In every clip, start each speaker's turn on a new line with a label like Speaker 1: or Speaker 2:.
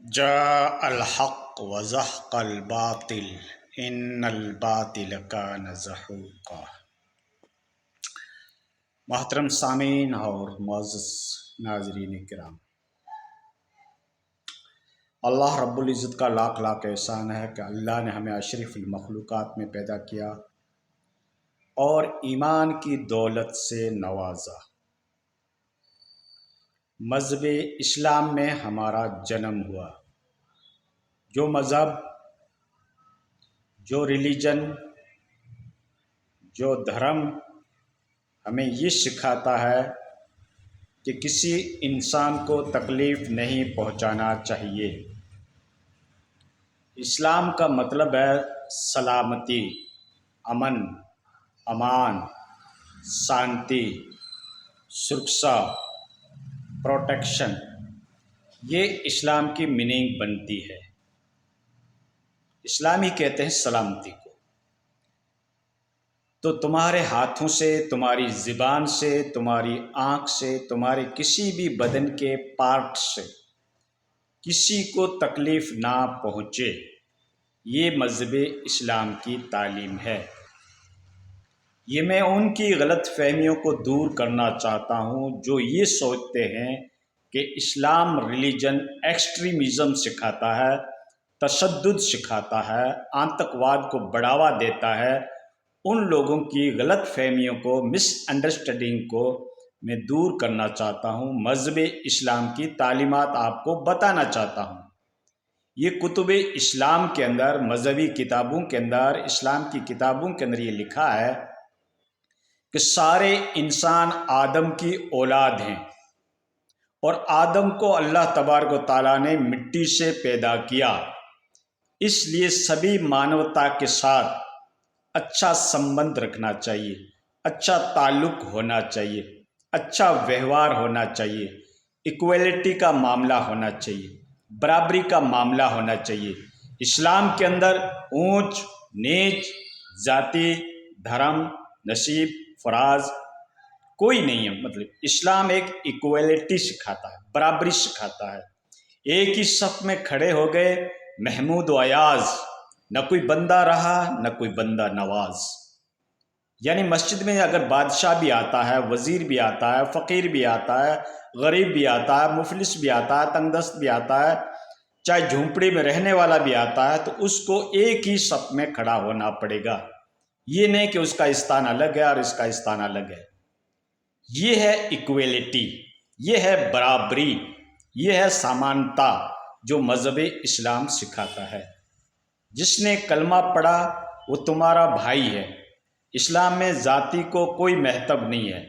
Speaker 1: جاء الحق وزهق الباطل ان الباطل كان زهوقا۔ محترم سامعین اور معزز ناظرین کرام، اللہ رب العزت کا لاکھ لاکھ احسان ہے کہ اللہ نے ہمیں اشرف المخلوقات میں پیدا کیا اور ایمان کی دولت سے نوازا۔ مذہب اسلام میں ہمارا جنم ہوا۔ جو مذہب، جو ریلیجن، جو دھرم ہمیں یہ سکھاتا ہے کہ کسی انسان کو تکلیف نہیں پہنچانا چاہیے۔ اسلام کا مطلب ہے سلامتی، امن، امان، شانتی، سرکشا، پروٹیکشن، یہ اسلام کی میننگ بنتی ہے۔ اسلامی کہتے ہیں سلامتی کو۔ تو تمہارے ہاتھوں سے، تمہاری زبان سے، تمہاری آنکھ سے، تمہارے کسی بھی بدن کے پارٹ سے کسی کو تکلیف نہ پہنچے، یہ مذہب اسلام کی تعلیم ہے۔ یہ میں ان کی غلط فہمیوں کو دور کرنا چاہتا ہوں جو یہ سوچتے ہیں کہ اسلام ریلیجن ایکسٹریمزم سکھاتا ہے، تشدد سکھاتا ہے، آتنکواد کو بڑھاوا دیتا ہے۔ ان لوگوں کی غلط فہمیوں کو، مس انڈرسٹینڈنگ کو میں دور کرنا چاہتا ہوں۔ مذہب اسلام کی تعلیمات آپ کو بتانا چاہتا ہوں۔ یہ کتب اسلام کے اندر، مذہبی کتابوں کے اندر، اسلام کی کتابوں کے اندر یہ لکھا ہے کہ سارے انسان آدم کی اولاد ہیں، اور آدم کو اللہ تبارک و تعالیٰ نے مٹی سے پیدا کیا۔ اس لیے سبھی مانوتا کے ساتھ اچھا سمبند رکھنا چاہیے، اچھا تعلق ہونا چاہیے، اچھا ویوہار ہونا چاہیے، ایکویلٹی کا معاملہ ہونا چاہیے، برابری کا معاملہ ہونا چاہیے۔ اسلام کے اندر اونچ نیچ، ذاتی، دھرم، نسب، فراز کوئی نہیں ہے۔ مطلب اسلام ایک ایکویلٹی سکھاتا ہے، برابری سکھاتا ہے۔ ایک ہی صف میں کھڑے ہو گئے محمود و ایاز، نہ کوئی بندہ رہا نہ کوئی بندہ نواز۔ یعنی مسجد میں اگر بادشاہ بھی آتا ہے، وزیر بھی آتا ہے، فقیر بھی آتا ہے، غریب بھی آتا ہے، مفلس بھی آتا ہے، تنگ دست بھی آتا ہے، چاہے جھونپڑی میں رہنے والا بھی آتا ہے، تو اس کو ایک ہی صف میں کھڑا ہونا پڑے گا۔ یہ نہیں کہ اس کا استان الگ ہے اور اس کا استان الگ ہے۔ یہ ہے ایکویلٹی، یہ ہے برابری، یہ ہے سمانتا جو مذہب اسلام سکھاتا ہے۔ جس نے کلمہ پڑھا وہ تمہارا بھائی ہے۔ اسلام میں ذاتی کو کوئی مہتب نہیں ہے۔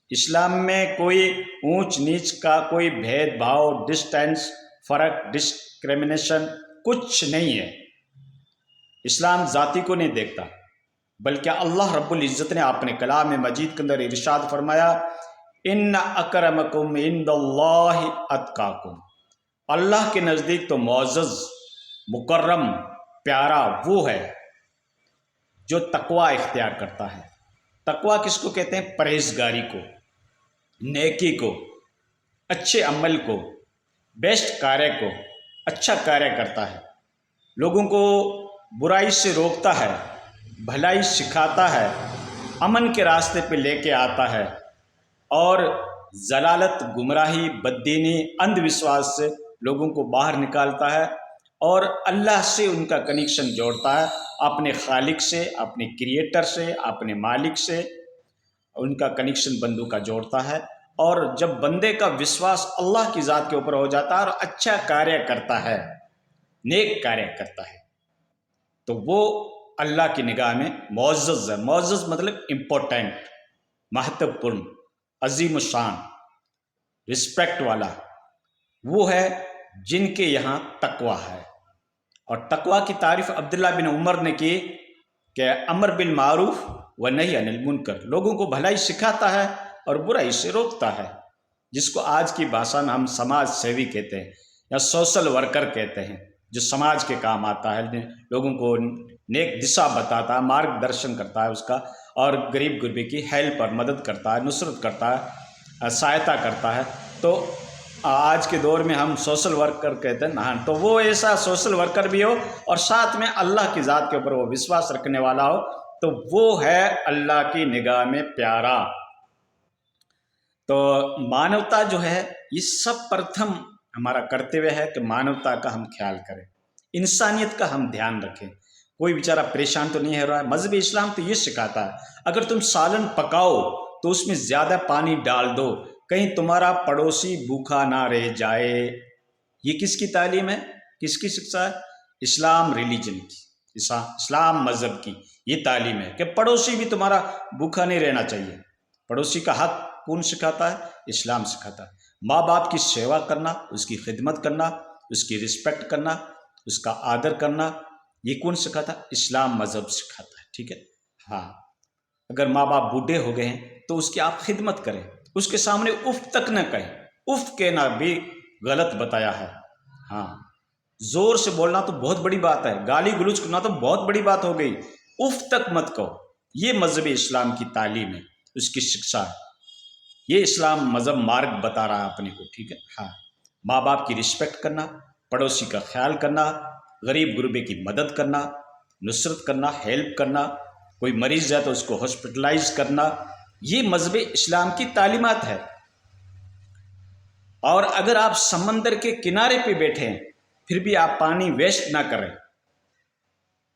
Speaker 1: اسلام میں کوئی اونچ نیچ کا کوئی بھید بھاؤ، ڈسٹینس، فرق، ڈسکریمنیشن کچھ نہیں ہے۔ اسلام ذاتی کو نہیں دیکھتا، بلکہ اللہ رب العزت نے اپنے کلام مجید کے اندر ارشاد فرمایا، ان اکرمکم عند اللہ اتقاکم۔ اللہ کے نزدیک تو معزز، مکرم، پیارا وہ ہے جو تقوی اختیار کرتا ہے۔ تقوی کس کو کہتے ہیں؟ پرہیزگاری کو، نیکی کو، اچھے عمل کو، بیسٹ کاریہ کو، اچھا کاریہ کرتا ہے، لوگوں کو برائی سے روکتا ہے، بھلائی سکھاتا ہے، امن کے راستے پہ لے کے آتا ہے، اور ضلالت، گمراہی، بددینی، اندھ وشواس سے لوگوں کو باہر نکالتا ہے، اور اللہ سے ان کا کنیکشن جوڑتا ہے، اپنے خالق سے، اپنے کریٹر سے، اپنے مالک سے ان کا کنیکشن بندوں کا جوڑتا ہے۔ اور جب بندے کا وشواس اللہ کی ذات کے اوپر ہو جاتا ہے اور اچھا کاریہ کرتا ہے، نیک کاریہ کرتا ہے، تو وہ اللہ کی نگاہ میں معزز ہے۔ معزز مطلب امپورٹنٹ، مہتوپورن، عظیم الشان، رسپیکٹ والا وہ ہے جن کے یہاں تقوی ہے۔ اور تقوی کی تعریف عبداللہ بن عمر نے کی کہ امر بالمعروف و نہی عن المنکر، لوگوں کو بھلائی سکھاتا ہے اور برائی سے روکتا ہے، جس کو آج کی بھاشا میں ہم سماج سیوی کہتے ہیں یا سوشل ورکر کہتے ہیں، جو سماج کے کام آتا ہے، لوگوں کو نیک دشا بتاتا ہے، مارگ درشن کرتا ہے اس کا، اور غریب غربی کی ہیلپ اور مدد کرتا ہے، نصرت کرتا ہے، سہایتا کرتا ہے۔ تو آج کے دور میں ہم سوشل ورکر کہتے ہیں نا، تو وہ ایسا سوشل ورکر بھی ہو اور ساتھ میں اللہ کی ذات کے اوپر وہ وشواس رکھنے والا ہو، تو وہ ہے اللہ کی نگاہ میں پیارا۔ تو مانوتا جو ہے یہ سب پرتھم ہمارا کرتویہ ہے کہ مانوتا کا ہم خیال کریں، انسانیت کا ہم دھیان رکھیں۔ کوئی بیچارہ پریشان تو نہیں ہو رہا ہے۔ مذہب اسلام تو یہ سکھاتا ہے اگر تم سالن پکاؤ تو اس میں زیادہ پانی ڈال دو، کہیں تمہارا پڑوسی بھوکا نہ رہ جائے۔ یہ کس کی تعلیم ہے، کس کی شکشا ہے؟ اسلام ریلیجن کی، اسلام مذہب کی یہ تعلیم ہے کہ پڑوسی بھی تمہارا بھوکا نہیں رہنا چاہیے۔ پڑوسی کا حق کون سکھاتا ہے؟ اسلام سکھاتا ہے۔ ماں باپ کی سیوا کرنا، اس کی خدمت کرنا، اس کی رسپیکٹ کرنا، اس کا آدر کرنا، یہ کون سکھاتا ہے؟ اسلام مذہب سکھاتا ہے، ٹھیک ہے۔ ہاں، اگر ماں باپ بوڑھے ہو گئے ہیں تو اس کی آپ خدمت کریں، اس کے سامنے اف تک نہ کہیں، اف کہنا بھی غلط بتایا ہے۔ ہاں، زور سے بولنا تو بہت بڑی بات ہے، گالی گلوچ کرنا تو بہت بڑی بات ہو گئی، اف تک مت کہو۔ یہ مذہب اسلام کی تعلیم ہے، اس کی شکشا ہے، یہ اسلام مذہب مارگ بتا رہا ہے اپنے کو، ٹھیک ہے۔ ہاں، ماں باپ کی رسپیکٹ کرنا، پڑوسی کا خیال کرنا، غریب غربے کی مدد کرنا، نصرت کرنا، ہیلپ کرنا، کوئی مریض ہے تو اس کو ہاسپٹلائز کرنا، یہ مذہب اسلام کی تعلیمات ہے۔ اور اگر آپ سمندر کے کنارے پہ بیٹھے ہیں پھر بھی آپ پانی ویسٹ نہ کریں،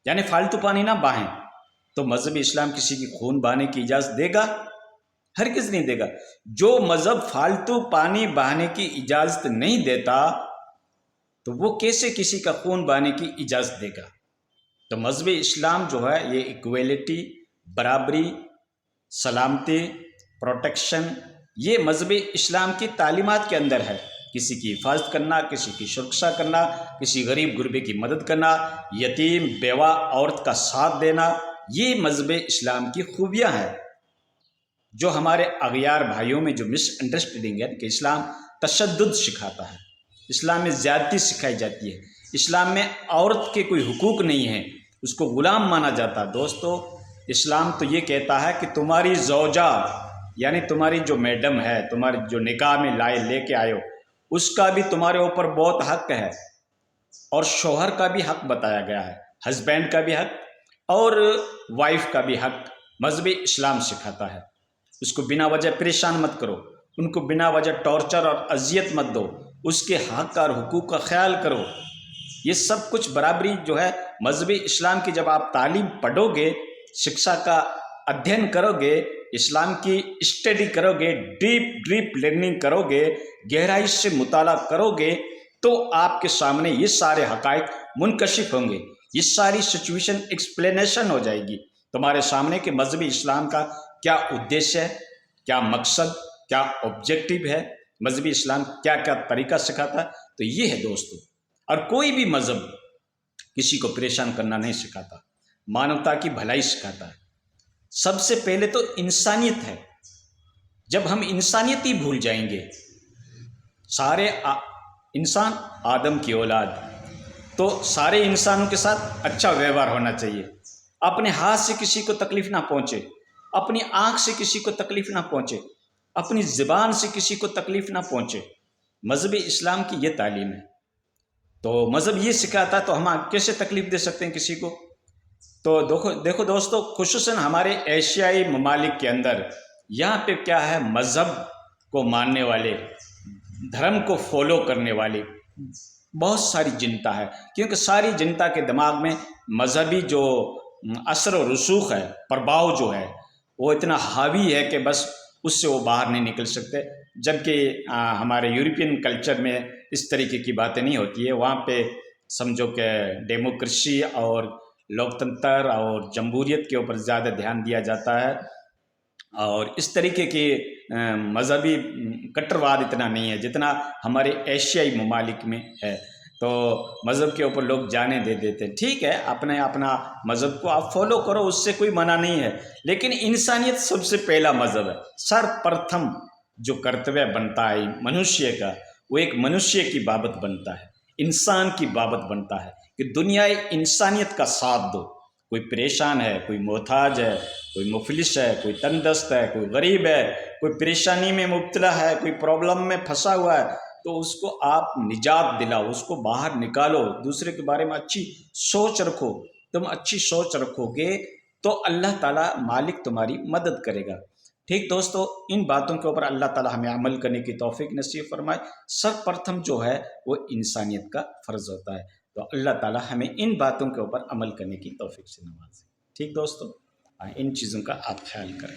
Speaker 1: یعنی فالتو پانی نہ بہائیں، تو مذہب اسلام کسی کی خون بہانے کی اجازت دے گا؟ ہرگز نہیں دے گا۔ جو مذہب فالتو پانی بہانے کی اجازت نہیں دیتا تو وہ کیسے کسی کا خون بہانے کی اجازت دے گا؟ تو مذہب اسلام جو ہے یہ ایکویلٹی، برابری، سلامتی، پروٹیکشن، یہ مذہب اسلام کی تعلیمات کے اندر ہے۔ کسی کی حفاظت کرنا، کسی کی سرکشا کرنا، کسی غریب غربے کی مدد کرنا، یتیم بیوہ عورت کا ساتھ دینا، یہ مذہب اسلام کی خوبیاں ہیں۔ جو ہمارے اغیار بھائیوں میں جو مس انڈرسٹینڈنگ ہے کہ اسلام تشدد سکھاتا ہے، اسلام میں زیادتی سکھائی جاتی ہے، اسلام میں عورت کے کوئی حقوق نہیں ہیں، اس کو غلام مانا جاتا ہے۔ دوستو، اسلام تو یہ کہتا ہے کہ تمہاری زوجہ، یعنی تمہاری جو میڈم ہے، تمہاری جو نکاح میں لے کے آئے ہو، اس کا بھی تمہارے اوپر بہت حق ہے، اور شوہر کا بھی حق بتایا گیا ہے، ہسبینڈ کا بھی حق اور وائف کا بھی حق مذہب اسلام سکھاتا ہے۔ اس کو بنا وجہ پریشان مت کرو، ان کو بنا وجہ ٹارچر اور اذیت مت دو، اس کے حق اور حقوق کا خیال کرو۔ یہ سب کچھ برابری جو ہے مذہب اسلام کی جب آپ تعلیم پڑھو گے، شکشا کا ادھین کرو گے، اسلام کی اسٹڈی کرو گے، ڈیپ لرننگ کرو گے، گہرائی سے مطالعہ کرو گے، تو آپ کے سامنے یہ سارے حقائق منکشف ہوں گے، یہ ساری سچویشن ایکسپلینیشن ہو جائے گی تمہارے سامنے کہ مذہب اسلام کا کیا ادیشیہ ہے، کیا مقصد، کیا آبجیکٹو ہے، مذہب اسلام کیا کیا طریقہ سکھاتا ہے۔ تو یہ ہے دوستو، اور کوئی بھی مذہب کسی کو پریشان کرنا نہیں سکھاتا، مانوتا کی بھلائی سکھاتا ہے۔ سب سے پہلے تو انسانیت ہے۔ جب ہم انسانیت ہی بھول جائیں گے، سارے انسان آدم کی اولاد، تو سارے انسانوں کے ساتھ اچھا ویوہار ہونا چاہیے، اپنے ہاتھ سے کسی کو تکلیف نہ پہنچے، اپنی آنکھ سے کسی کو تکلیف نہ پہنچے، اپنی زبان سے کسی کو تکلیف نہ پہنچے۔ مذہب اسلام کی یہ تعلیم ہے۔ تو مذہب یہ سکھاتا ہے تو ہم کیسے تکلیف دے سکتے ہیں کسی کو؟ تو دیکھو دوستو، خصوصاً ہمارے ایشیائی ممالک کے اندر یہاں پہ کیا ہے، مذہب کو ماننے والے، دھرم کو فالو کرنے والے بہت ساری جنتا ہے، کیونکہ ساری جنتا کے دماغ میں مذہبی جو اثر و رسوخ ہے، پربھاؤ جو ہے، وہ اتنا حاوی ہے کہ بس اس سے وہ باہر نہیں نکل سکتے۔ جبکہ ہمارے یورپین کلچر میں اس طریقے کی باتیں نہیں ہوتی ہے، وہاں پہ سمجھو کہ ڈیموکریسی اور لوکتنتر اور جمہوریت کے اوپر زیادہ دھیان دیا جاتا ہے، اور اس طریقے کی مذہبی کٹرواد اتنا نہیں ہے جتنا ہمارے ایشیائی ممالک میں ہے۔ تو مذہب کے اوپر لوگ جانیں دے دیتے ہیں، ٹھیک ہے، اپنا مذہب کو آپ فالو کرو، اس سے کوئی منع نہیں ہے، لیکن انسانیت سب سے پہلا مذہب ہے۔ سر پرتھم جو کرتویہ بنتا ہے منشیہ کا، وہ ایک منشیہ کی بابت بنتا ہے، انسان کی بابت بنتا ہے کہ دنیا انسانیت کا ساتھ دو۔ کوئی پریشان ہے، کوئی محتاج ہے، کوئی مفلس ہے، کوئی تندرست ہے، کوئی غریب ہے، کوئی پریشانی میں مبتلا ہے، کوئی پرابلم میں پھنسا ہوا ہے، تو تو اس کو آپ نجات دلاؤ، اس کو باہر نکالو، دوسرے کے بارے میں اچھی سوچ رکھو۔ تم اچھی سوچ رکھو گے تو اللہ تعالیٰ مالک تمہاری مدد کرے گا۔ ٹھیک دوستو، ان باتوں کے اوپر اللہ تعالیٰ ہمیں عمل کرنے کی توفیق نصیب فرمائے۔ سب پرتھم جو ہے وہ انسانیت کا فرض ہوتا ہے، تو اللہ تعالیٰ ہمیں ان باتوں کے اوپر عمل کرنے کی توفیق سے نوازے۔ ٹھیک دوستو، ان چیزوں کا آپ خیال کریں۔